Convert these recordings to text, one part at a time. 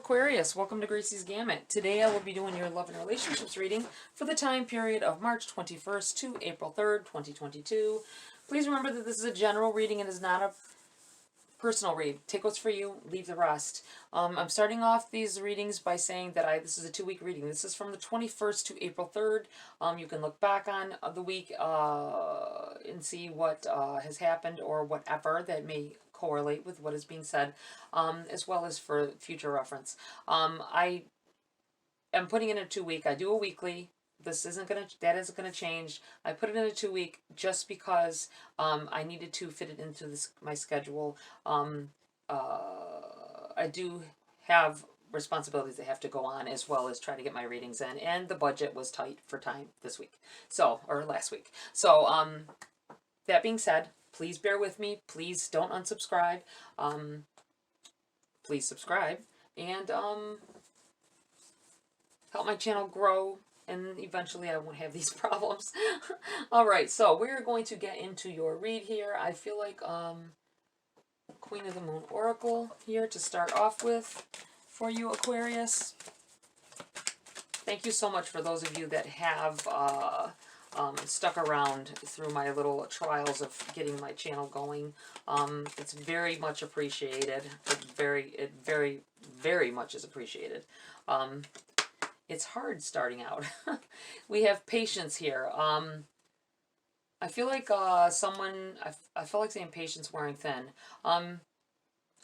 Aquarius, welcome to GRAYCI'S Gamut. Today I will be doing your love and relationships reading for the time period of March 21st to April 3rd, 2022. Please remember that this is a general reading and is not a personal read. Take what's for you, leave the rest. I'm starting off these readings by saying that this is a 2-week reading. This is from the 21st to April 3rd. You can look back on the week and see what has happened or whatever that may correlate with what is being said, as well as for future reference. I am putting in a 2-week. I do a weekly. That isn't gonna change. I put it in a 2-week just because I needed to fit it into my schedule. I do have responsibilities that have to go on, as well as try to get my readings in, and the budget was tight for time this week, or last week. So that being said, please bear with me. Please don't unsubscribe. Please subscribe and help my channel grow, and eventually I won't have these problems. Alright, so we're going to get into your read here. I feel like Queen of the Moon Oracle here to start off with for you, Aquarius. Thank you so much for those of you that have stuck around through my little trials of getting my channel going. It's very much appreciated. It very much is appreciated. It's hard starting out. We have patience here. I feel like I feel like saying patience wearing thin.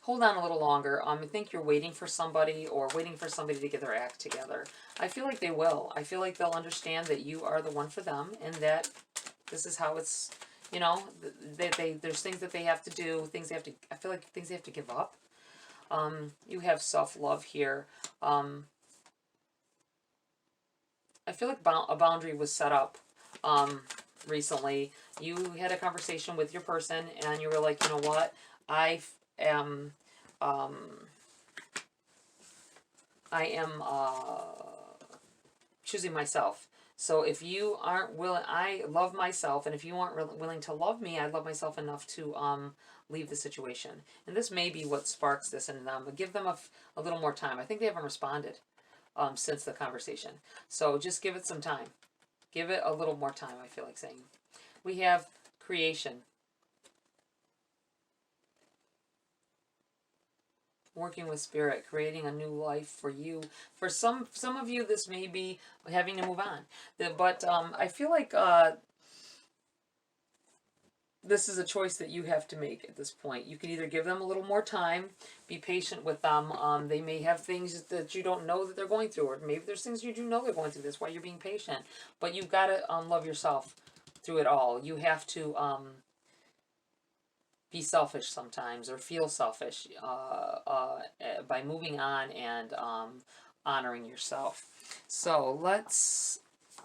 Hold on a little longer. I think you're waiting for somebody, or waiting for somebody to get their act together. I feel like they will. I feel like they'll understand that you are the one for them, and that this is how it's, you know, there's things that they have to do, I feel like things they have to give up. You have self-love here. I feel like a boundary was set up recently. You had a conversation with your person, and you were like, you know what, I am choosing myself. So if you aren't willing, I love myself, and if you aren't willing to love me, I love myself enough to leave the situation. And this may be what sparks this in them, but give them a little more time. I think they haven't responded since the conversation. So just give it some time. Give it a little more time, I feel like saying. We have creation. Working with spirit, creating a new life for you. For some of you, this may be having to move on. But I feel like this is a choice that you have to make at this point. You can either give them a little more time, be patient with them. They may have things that you don't know that they're going through, or maybe there's things you do know they're going through. That's why you're being patient. But you've got to love yourself through it all. You have to be selfish sometimes, or feel selfish by moving on and honoring yourself. So let's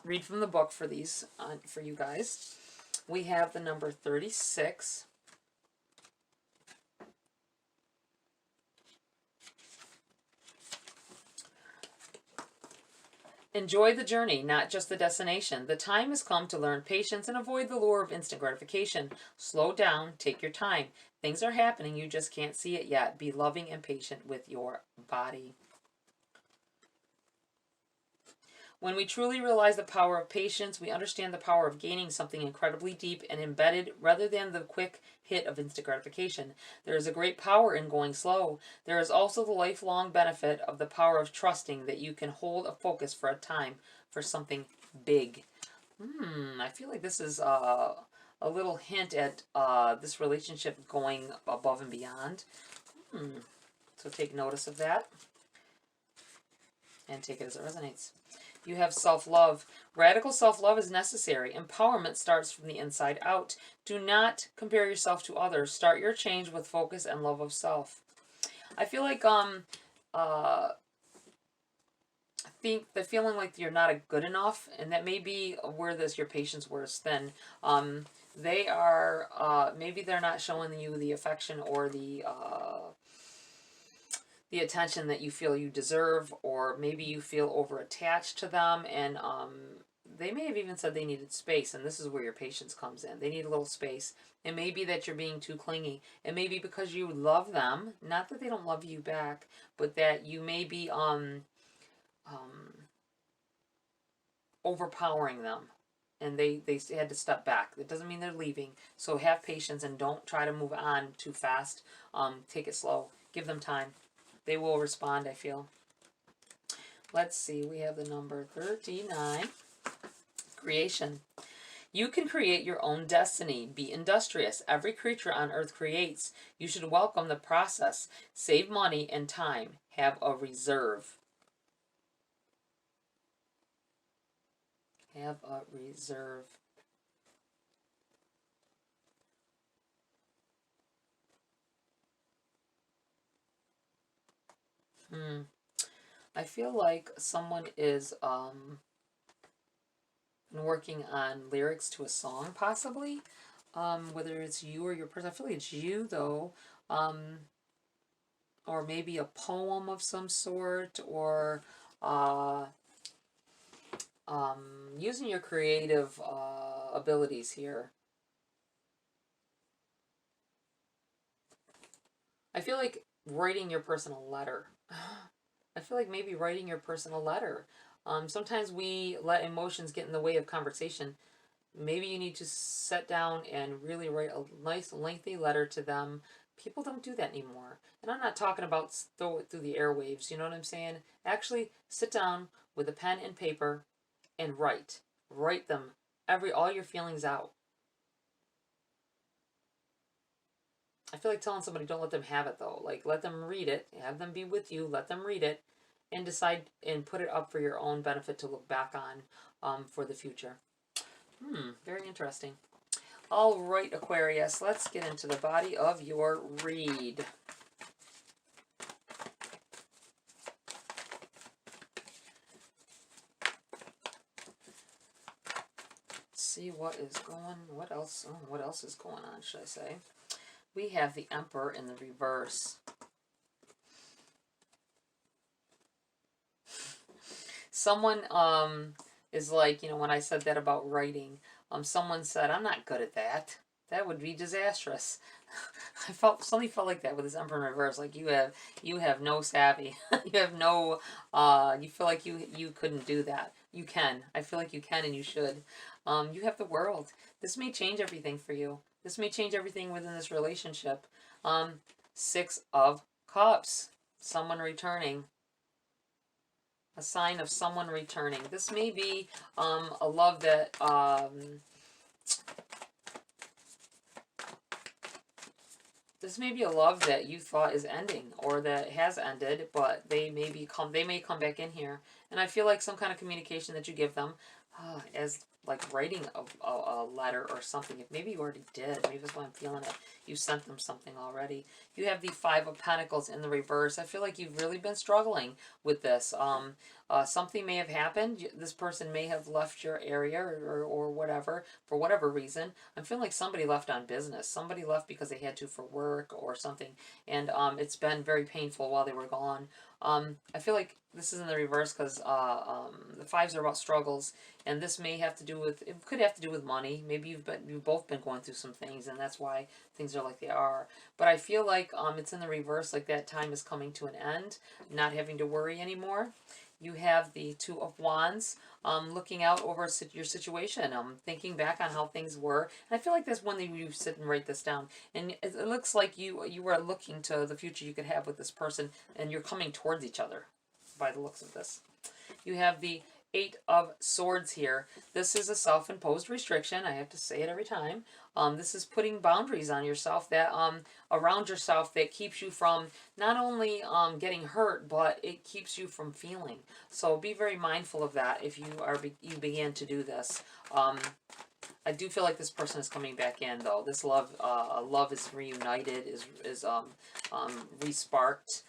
read from the book for these for you guys. We have the number 36. Enjoy the journey, not just the destination. The time has come to learn patience and avoid the lure of instant gratification. Slow down, take your time. Things are happening, you just can't see it yet. Be loving and patient with your body. When we truly realize the power of patience, we understand the power of gaining something incredibly deep and embedded rather than the quick hit of instant gratification. There is a great power in going slow. There is also the lifelong benefit of the power of trusting that you can hold a focus for a time for something big. I feel like this is a little hint at this relationship going above and beyond. So take notice of that and take it as it resonates. You have self-love. Radical self-love is necessary. Empowerment starts from the inside out. Do not compare yourself to others. Start your change with focus and love of self. I feel like I think the feeling like you're not good enough, and that may be where your patience wears thin. They are maybe they're not showing you the affection or the attention that you feel you deserve, or maybe you feel over attached to them, and they may have even said they needed space, and this is where your patience comes in. They need a little space. It may be that you're being too clingy. It may be because you love them, not that they don't love you back, but that you may be overpowering them, and they had to step back. It doesn't mean they're leaving. So have patience and don't try to move on too fast. Take it slow. Give them time. They will respond, I feel. Let's see. We have the number 39. Creation. You can create your own destiny. Be industrious. Every creature on earth creates. You should welcome the process. Save money and time. Have a reserve. Have a reserve. I feel like someone is working on lyrics to a song, possibly. Whether it's you or your person. I feel like it's you, though. Or maybe a poem of some sort, or using your creative abilities here. I feel like writing your person a letter. I feel like maybe writing your person a letter. Sometimes we let emotions get in the way of conversation. Maybe you need to sit down and really write a nice lengthy letter to them. People don't do that anymore. And I'm not talking about throw it through the airwaves, you know what I'm saying? Actually, sit down with a pen and paper and write. Write them all your feelings out. I feel like telling somebody don't let them have it though. Like let them read it, have them be with you, let them read it, and decide and put it up for your own benefit to look back on for the future. Very interesting. All right, Aquarius, let's get into the body of your read. Let's see what is going, what else is going on, should I say. We have the Emperor in the reverse. Someone is like, you know, when I said that about writing, someone said, I'm not good at that. That would be disastrous. Suddenly felt like that with this Emperor in reverse. Like you have no savvy. You have no, you feel like you couldn't do that. You can. I feel like you can and you should. You have the world. This may change everything for you. This may change everything within this relationship. 6 of Cups. Someone returning. A sign of someone returning. This may be a love that this may be a love that you thought is ending or that has ended, but they may come back in here. And I feel like some kind of communication that you give them as like writing a letter or something. If maybe you already did, maybe that's why I'm feeling it. You sent them something already. You have the 5 of Pentacles in the reverse. I feel like you've really been struggling with this. Something may have happened. This person may have left your area or whatever, for whatever reason. I'm feeling like somebody left on business. Somebody left because they had to for work or something. And it's been very painful while they were gone. I feel like this is in the reverse because the 5s are about struggles, and this may have to do with, it could have to do with money. Maybe you've both been going through some things, and that's why things are like they are. But I feel like it's in the reverse, like that time is coming to an end, not having to worry anymore. You have the 2 of Wands, looking out over your situation, thinking back on how things were. And I feel like that's when you sit and write this down. And it looks like you are looking to the future you could have with this person, and you're coming towards each other by the looks of this. You have the 8 of Swords here. This is a self-imposed restriction. I have to say it every time. This is putting boundaries on yourself, that around yourself, that keeps you from not only getting hurt, but it keeps you from feeling. So be very mindful of that if you begin to do this. I do feel like this person is coming back in though. This love is reunited, is re-sparked.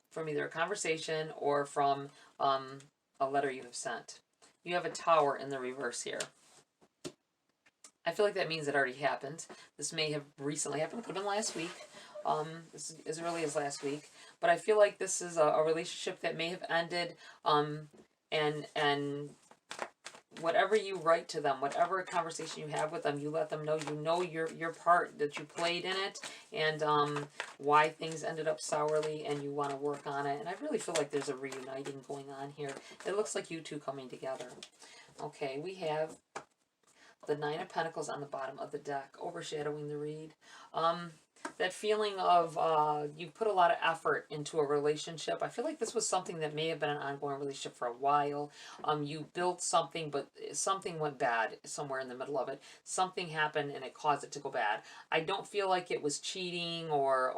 From either a conversation or from a letter you have sent. You have a Tower in the reverse here. I feel like that means it already happened. This may have recently happened. It could have been last week. As early as last week. But I feel like this is a relationship that may have ended and whatever you write to them, whatever conversation you have with them, you let them know your part that you played in it, and why things ended up sourly, and you want to work on it. And I really feel like there's a reuniting going on here. It looks like you two coming together. Okay, we have the Nine of Pentacles on the bottom of the deck, overshadowing the read. That feeling of you put a lot of effort into a relationship. I feel like this was something that may have been an ongoing relationship for a while. You built something, but something went bad somewhere in the middle of it. Something happened and it caused it to go bad. I don't feel like it was cheating or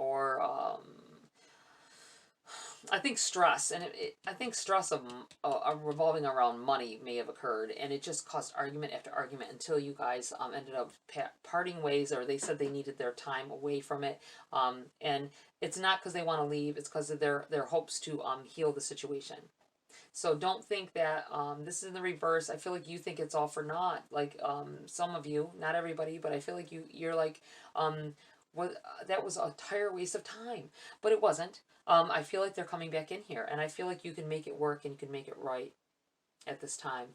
I think stress, and I think stress of revolving around money may have occurred, and it just caused argument after argument until you guys ended up parting ways, or they said they needed their time away from it. And it's not because they want to leave; it's because of their hopes to heal the situation. So don't think that this is in the reverse. I feel like you think it's all for naught. Like some of you, not everybody, but I feel like you're like that was a entire waste of time, but it wasn't. I feel like they're coming back in here, and I feel like you can make it work and you can make it right at this time.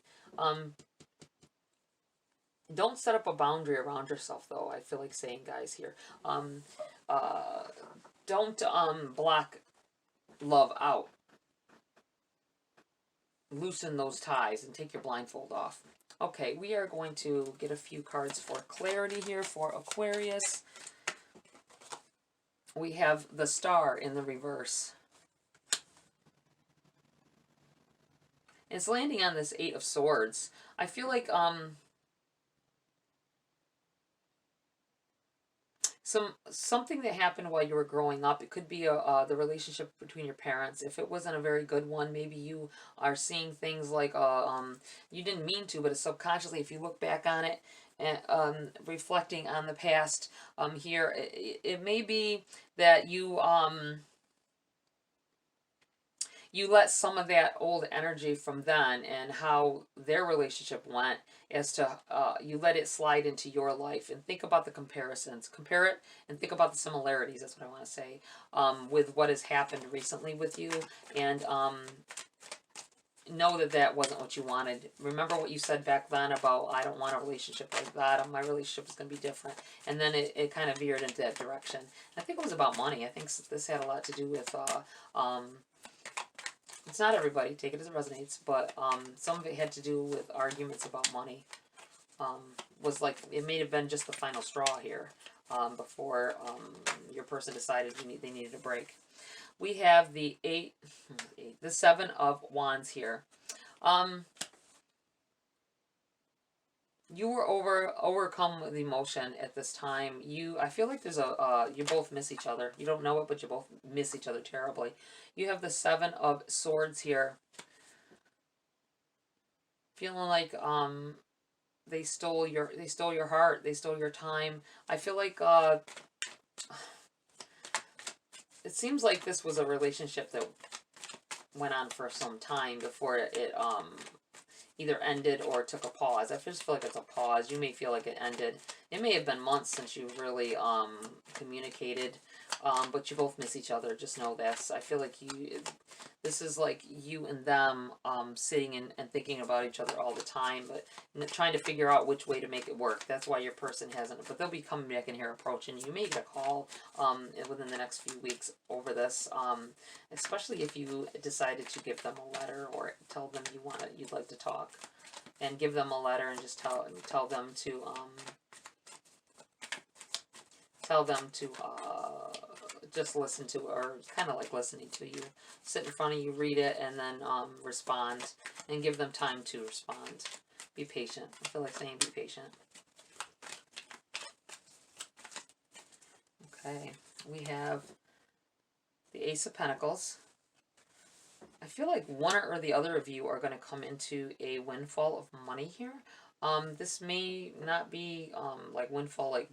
Don't set up a boundary around yourself, though. I feel like saying, guys, here. Don't block love out. Loosen those ties and take your blindfold off. Okay, we are going to get a few cards for clarity here for Aquarius. We have the Star in the reverse. It's landing on this Eight of Swords. I feel like something that happened while you were growing up. It could be the relationship between your parents. If it wasn't a very good one, maybe you are seeing things like you didn't mean to, but subconsciously, if you look back on it, and reflecting on the past here, it may be that you you let some of that old energy from then and how their relationship went as to you let it slide into your life, and think about the comparisons. Compare it and think about the similarities. That's what I want to say with what has happened recently with you, and know that that wasn't what you wanted. Remember what you said back then about, I don't want a relationship like that. My relationship is going to be different. And then it kind of veered into that direction. I think it was about money. I think this had a lot to do with, it's not everybody, take it as it resonates, but some of it had to do with arguments about money. Was like, it may have been just the final straw here before your person decided they needed a break. We have the the Seven of Wands here. You were overcome with emotion at this time. I feel like there's you both miss each other. You don't know it, but you both miss each other terribly. You have the Seven of Swords here. Feeling like they stole your heart, they stole your time. I feel like it seems like this was a relationship that went on for some time before it either ended or took a pause. I just feel like it's a pause. You may feel like it ended. It may have been months since you really communicated, but you both miss each other. Just know this. I feel like this is like you and them sitting and thinking about each other all the time, but trying to figure out which way to make it work. That's why your person hasn't. But they'll be coming back in here approaching you. You may get a call within the next few weeks over this, especially if you decided to give them a letter or tell them you'd like to talk, and give them a letter and just tell them to just listen to, or kind of like listening to you. Sit in front of you, read it, and then respond, and give them time to respond. Be patient. I feel like saying be patient. Okay, we have the Ace of Pentacles. I feel like one or the other of you are going to come into a windfall of money here. This may not be like windfall, like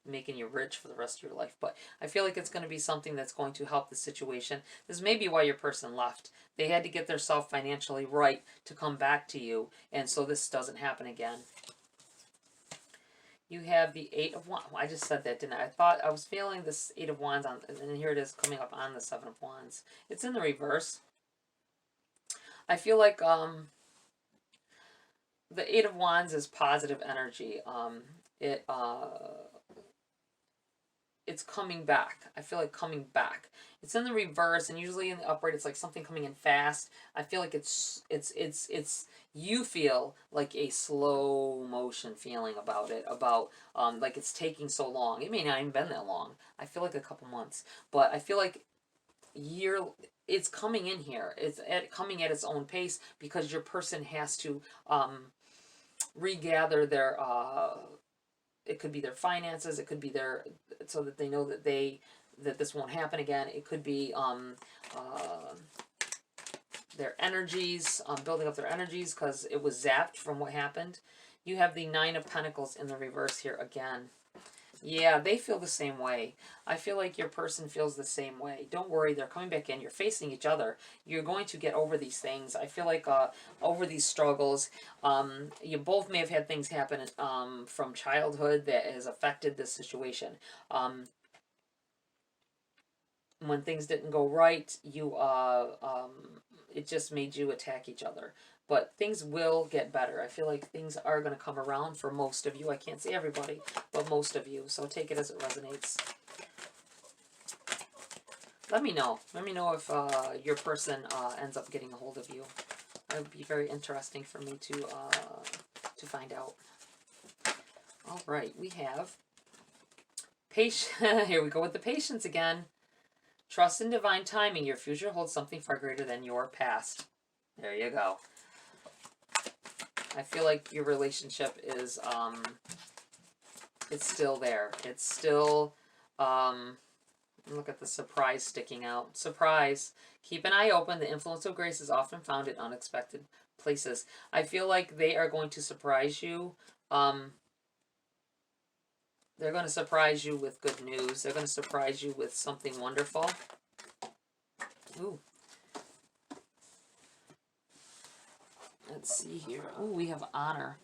making you rich for the rest of your life, but I feel like it's going to be something that's going to help the situation. This may be why your person left. They had to get themselves financially right to come back to you, and so this doesn't happen again. You have the Eight of Wands. I just said that, didn't I? I was feeling this Eight of Wands on, and here it is coming up on the Seven of Wands. It's in the reverse. I feel like the Eight of Wands is positive energy. It's coming back. I feel like coming back. It's in the reverse, and usually in the upright, it's like something coming in fast. I feel like it's you feel like a slow motion feeling about it, about like it's taking so long. It may not even been that long. I feel like a couple months, but I feel like it's coming in here. It's coming at its own pace because your person has to regather their it could be their finances, it could be their, so that they know that that this won't happen again. It could be their energies, building up their energies because it was zapped from what happened. You have the Nine of Pentacles in the reverse here again. Yeah, they feel the same way. I feel like your person feels the same way. Don't worry, they're coming back in. You're facing each other. You're going to get over these things. I feel like over these struggles, you both may have had things happen from childhood that has affected this situation. When things didn't go right, it just made you attack each other. But things will get better. I feel like things are going to come around for most of you. I can't say everybody, but most of you. So take it as it resonates. Let me know. Let me know if your person ends up getting a hold of you. That would be very interesting for me to find out. All right, we have patience. Here we go with the patience again. Trust in divine timing. Your future holds something far greater than your past. There you go. I feel like your relationship is, it's still there. It's still, look at the surprise sticking out. Surprise. Keep an eye open. The influence of grace is often found in unexpected places. I feel like they are going to surprise you. They're going to surprise you with good news. They're going to surprise you with something wonderful. Ooh. Let's see here. Oh, we have honor.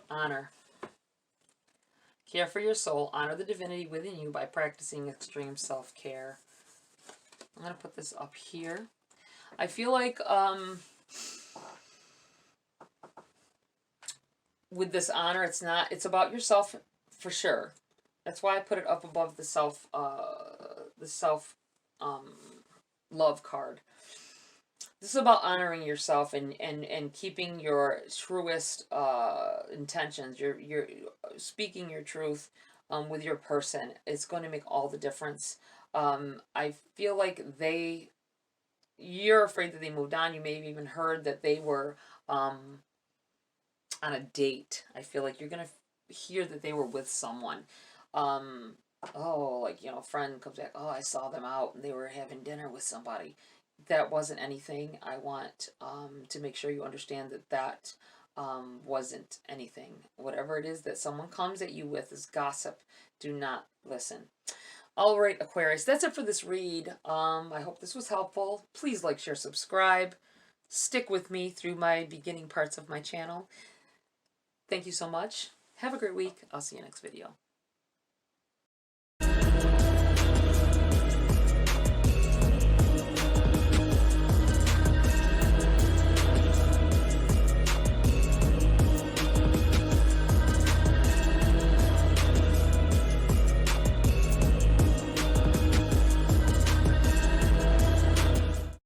Honor. Care for your soul. Honor the divinity within you by practicing extreme self-care. I'm going to put this up here. I feel like with this honor, it's about yourself for sure. That's why I put it up above the love card. This is about honoring yourself and keeping your truest intentions. You're speaking your truth with your person. It's going to make all the difference. I feel like you're afraid that they moved on. You may have even heard that they were on a date. I feel like you're going to hear that they were with someone. Oh, like, a friend comes back, oh, I saw them out and they were having dinner with somebody. That wasn't anything. I want to make sure you understand that wasn't anything. Whatever it is that someone comes at you with is gossip. Do not listen. All right, Aquarius, that's it for this read. I hope this was helpful. Please like, share, subscribe. Stick with me through my beginning parts of my channel. Thank you so much. Have a great week. I'll see you next video.